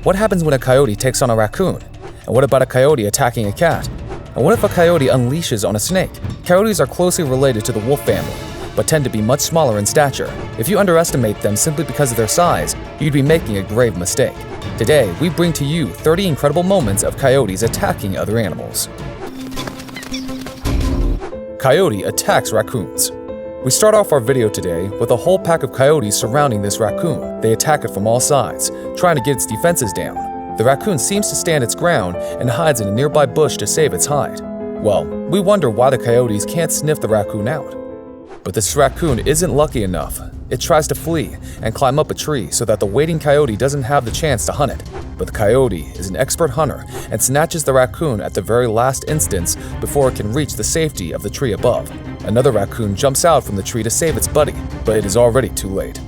What happens when a coyote takes on a raccoon? And what about a coyote attacking a cat? And what if a coyote unleashes on a snake? Coyotes are closely related to the wolf family, but tend to be much smaller in stature. If you underestimate them simply because of their size, you'd be making a grave mistake. Today, we bring to you 30 incredible moments of coyotes attacking other animals. Coyote attacks raccoons. We start off our video today with a whole pack of coyotes surrounding this raccoon. They attack it from all sides, trying to get its defenses down. The raccoon seems to stand its ground and hides in a nearby bush to save its hide. Well, we wonder why the coyotes can't sniff the raccoon out. But this raccoon isn't lucky enough. It tries to flee and climb up a tree so that the waiting coyote doesn't have the chance to hunt it. But the coyote is an expert hunter and snatches the raccoon at the very last instance before it can reach the safety of the tree above. Another raccoon jumps out from the tree to save its buddy, but it is already too late.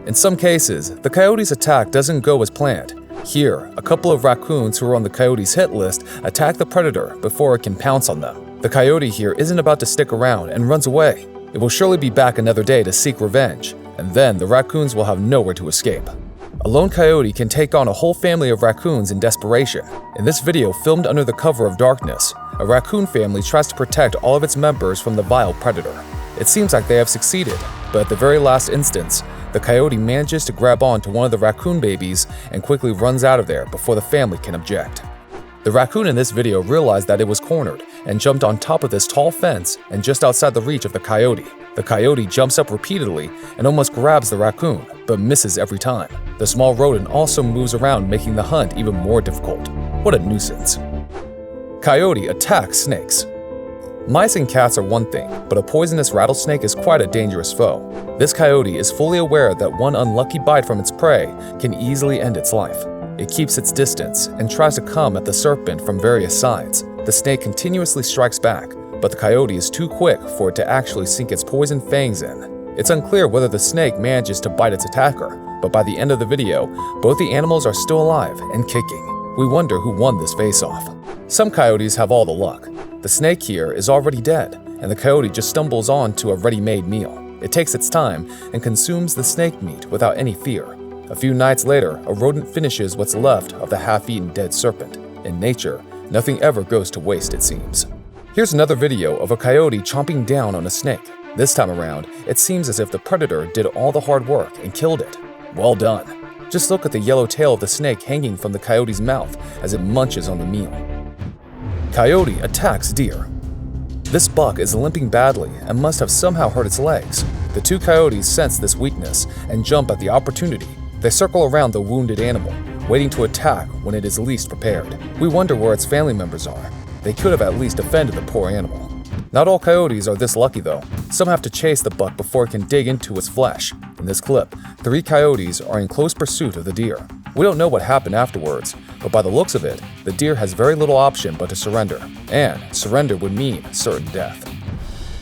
In some cases, the coyote's attack doesn't go as planned. Here, a couple of raccoons who are on the coyote's hit list attack the predator before it can pounce on them. The coyote here isn't about to stick around and runs away. It will surely be back another day to seek revenge, and then the raccoons will have nowhere to escape. A lone coyote can take on a whole family of raccoons in desperation. In this video filmed under the cover of darkness, a raccoon family tries to protect all of its members from the vile predator. It seems like they have succeeded, but at the very last instance, the coyote manages to grab on to one of the raccoon babies and quickly runs out of there before the family can object. The raccoon in this video realized that it was cornered and jumped on top of this tall fence and just outside the reach of the coyote. The coyote jumps up repeatedly and almost grabs the raccoon, but misses every time. The small rodent also moves around, making the hunt even more difficult. What a nuisance. Coyote attacks snakes. Mice and cats are one thing, but a poisonous rattlesnake is quite a dangerous foe. This coyote is fully aware that one unlucky bite from its prey can easily end its life. It keeps its distance and tries to come at the serpent from various sides. The snake continuously strikes back, but the coyote is too quick for it to actually sink its poison fangs in. It's unclear whether the snake manages to bite its attacker, but by the end of the video, both the animals are still alive and kicking. We wonder who won this face-off. Some coyotes have all the luck. The snake here is already dead, and the coyote just stumbles on to a ready-made meal. It takes its time and consumes the snake meat without any fear. A few nights later, a rodent finishes what's left of the half-eaten dead serpent. In nature, nothing ever goes to waste, it seems. Here's another video of a coyote chomping down on a snake. This time around, it seems as if the predator did all the hard work and killed it. Well done. Just look at the yellow tail of the snake hanging from the coyote's mouth as it munches on the meal. Coyote attacks deer. This buck is limping badly and must have somehow hurt its legs. The two coyotes sense this weakness and jump at the opportunity. They circle around the wounded animal, waiting to attack when it is least prepared. We wonder where its family members are. They could have at least defended the poor animal. Not all coyotes are this lucky though. Some have to chase the buck before it can dig into its flesh. In this clip, 3 coyotes are in close pursuit of the deer. We don't know what happened afterwards, but by the looks of it, the deer has very little option but to surrender. And surrender would mean certain death.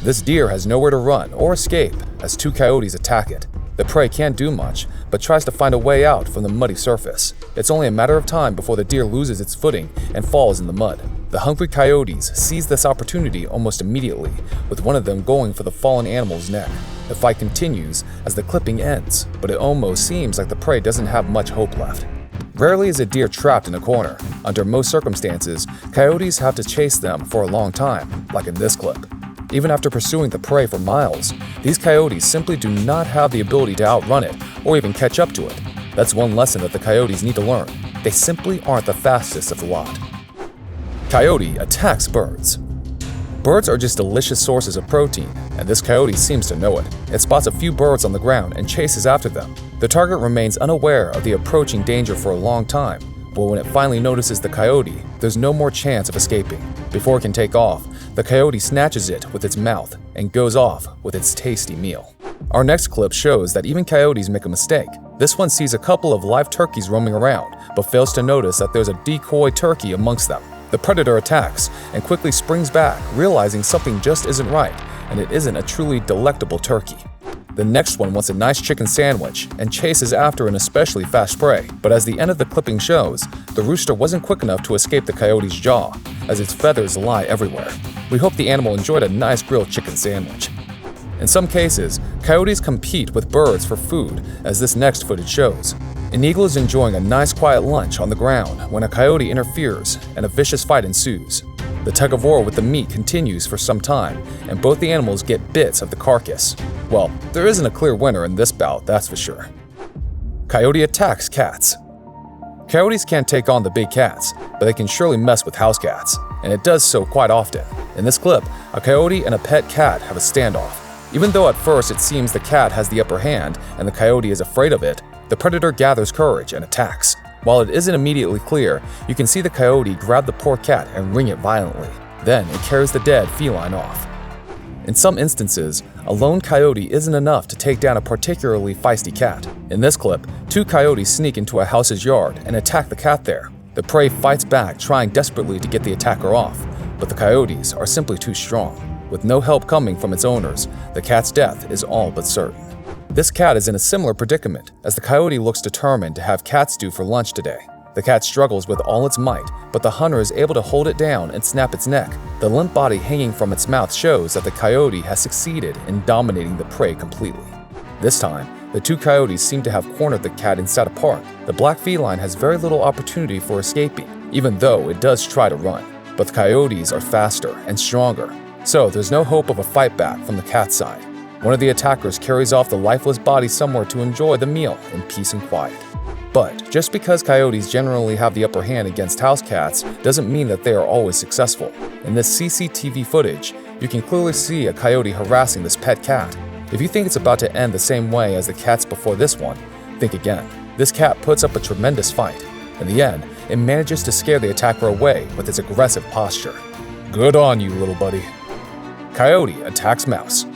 This deer has nowhere to run or escape as 2 coyotes attack it. The prey can't do much, but tries to find a way out from the muddy surface. It's only a matter of time before the deer loses its footing and falls in the mud. The hungry coyotes seize this opportunity almost immediately, with one of them going for the fallen animal's neck. The fight continues as the clipping ends, but it almost seems like the prey doesn't have much hope left. Rarely is a deer trapped in a corner. Under most circumstances, coyotes have to chase them for a long time, like in this clip. Even after pursuing the prey for miles, these coyotes simply do not have the ability to outrun it or even catch up to it. That's one lesson that the coyotes need to learn. They simply aren't the fastest of the lot. Coyote attacks birds. Birds are just delicious sources of protein, and this coyote seems to know it. It spots a few birds on the ground and chases after them. The target remains unaware of the approaching danger for a long time, but when it finally notices the coyote, there's no more chance of escaping. Before it can take off, the coyote snatches it with its mouth and goes off with its tasty meal. Our next clip shows that even coyotes make a mistake. This one sees a couple of live turkeys roaming around, but fails to notice that there's a decoy turkey amongst them. The predator attacks and quickly springs back, realizing something just isn't right, and it isn't a truly delectable turkey. The next one wants a nice chicken sandwich and chases after an especially fast prey, but as the end of the clipping shows, the rooster wasn't quick enough to escape the coyote's jaw, as its feathers lie everywhere. We hope the animal enjoyed a nice grilled chicken sandwich. In some cases, coyotes compete with birds for food, as this next footage shows. An eagle is enjoying a nice quiet lunch on the ground when a coyote interferes and a vicious fight ensues. The tug-of-war with the meat continues for some time, and both the animals get bits of the carcass. Well, there isn't a clear winner in this bout, that's for sure. Coyote attacks cats. Coyotes can't take on the big cats, but they can surely mess with house cats, and it does so quite often. In this clip, a coyote and a pet cat have a standoff. Even though at first it seems the cat has the upper hand and the coyote is afraid of it, the predator gathers courage and attacks. While it isn't immediately clear, you can see the coyote grab the poor cat and wring it violently. Then it carries the dead feline off. In some instances, a lone coyote isn't enough to take down a particularly feisty cat. In this clip, 2 coyotes sneak into a house's yard and attack the cat there. The prey fights back, trying desperately to get the attacker off, but the coyotes are simply too strong. With no help coming from its owners, the cat's death is all but certain. This cat is in a similar predicament, as the coyote looks determined to have cat stew for lunch today. The cat struggles with all its might, but the hunter is able to hold it down and snap its neck. The limp body hanging from its mouth shows that the coyote has succeeded in dominating the prey completely. This time, the 2 coyotes seem to have cornered the cat inside a park. The black feline has very little opportunity for escaping, even though it does try to run. But the coyotes are faster and stronger, so there's no hope of a fight back from the cat's side. One of the attackers carries off the lifeless body somewhere to enjoy the meal in peace and quiet. But just because coyotes generally have the upper hand against house cats doesn't mean that they are always successful. In this CCTV footage, you can clearly see a coyote harassing this pet cat. If you think it's about to end the same way as the cats before this one, think again. This cat puts up a tremendous fight. In the end, it manages to scare the attacker away with its aggressive posture. Good on you, little buddy. Coyote attacks mouse.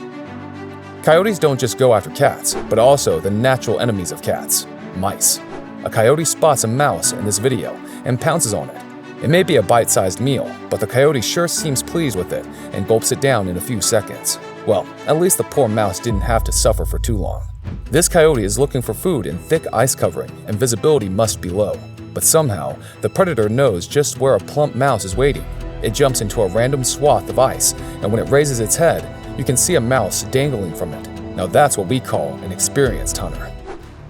Coyotes don't just go after cats, but also the natural enemies of cats, mice. A coyote spots a mouse in this video and pounces on it. It may be a bite-sized meal, but the coyote sure seems pleased with it and gulps it down in a few seconds. Well, at least the poor mouse didn't have to suffer for too long. This coyote is looking for food in thick ice covering, and visibility must be low. But somehow, the predator knows just where a plump mouse is waiting. It jumps into a random swath of ice, and when it raises its head, you can see a mouse dangling from it. Now that's what we call an experienced hunter.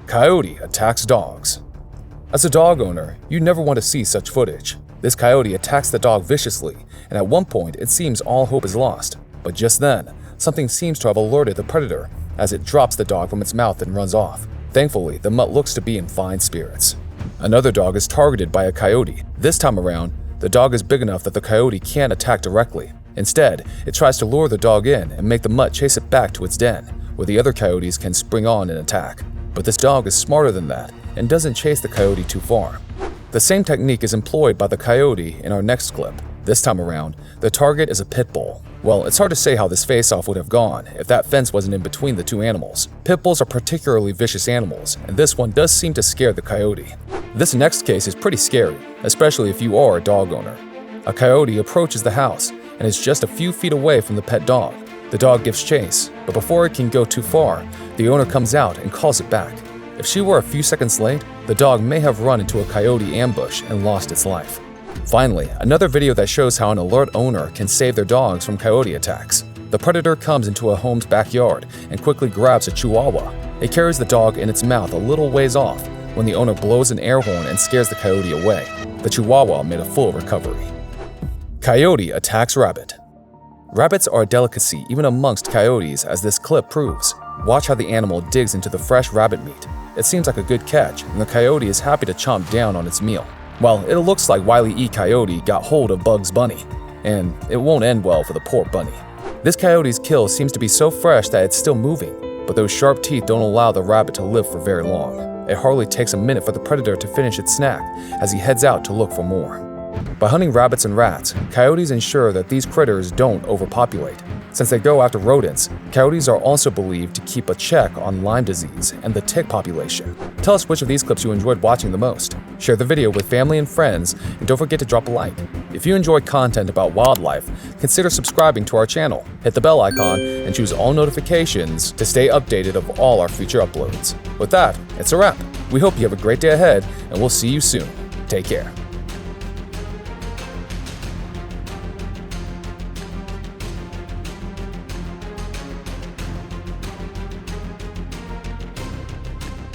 Coyote attacks dogs. As a dog owner, you never want to see such footage. This coyote attacks the dog viciously, and at one point it seems all hope is lost. But just then, something seems to have alerted the predator as it drops the dog from its mouth and runs off. Thankfully, the mutt looks to be in fine spirits. Another dog is targeted by a coyote. This time around, the dog is big enough that the coyote can't attack directly. Instead, it tries to lure the dog in and make the mutt chase it back to its den, where the other coyotes can spring on and attack. But this dog is smarter than that and doesn't chase the coyote too far. The same technique is employed by the coyote in our next clip. This time around, the target is a pit bull. Well, it's hard to say how this face-off would have gone if that fence wasn't in between the 2 animals. Pit bulls are particularly vicious animals, and this one does seem to scare the coyote. This next case is pretty scary, especially if you are a dog owner. A coyote approaches the house and is just a few feet away from the pet dog. The dog gives chase, but before it can go too far, the owner comes out and calls it back. If she were a few seconds late, the dog may have run into a coyote ambush and lost its life. Finally, another video that shows how an alert owner can save their dogs from coyote attacks. The predator comes into a home's backyard and quickly grabs a chihuahua. It carries the dog in its mouth a little ways off when the owner blows an air horn and scares the coyote away. The chihuahua made a full recovery. Coyote attacks rabbit. Rabbits are a delicacy even amongst coyotes, as this clip proves. Watch how the animal digs into the fresh rabbit meat. It seems like a good catch, and the coyote is happy to chomp down on its meal. Well, it looks like Wile E. Coyote got hold of Bugs Bunny, and it won't end well for the poor bunny. This coyote's kill seems to be so fresh that it's still moving, but those sharp teeth don't allow the rabbit to live for very long. It hardly takes a minute for the predator to finish its snack as he heads out to look for more. By hunting rabbits and rats, coyotes ensure that these critters don't overpopulate. Since they go after rodents, coyotes are also believed to keep a check on Lyme disease and the tick population. Tell us which of these clips you enjoyed watching the most. Share the video with family and friends, and don't forget to drop a like. If you enjoy content about wildlife, consider subscribing to our channel. Hit the bell icon and choose all notifications to stay updated of all our future uploads. With that, it's a wrap. We hope you have a great day ahead, and we'll see you soon. Take care.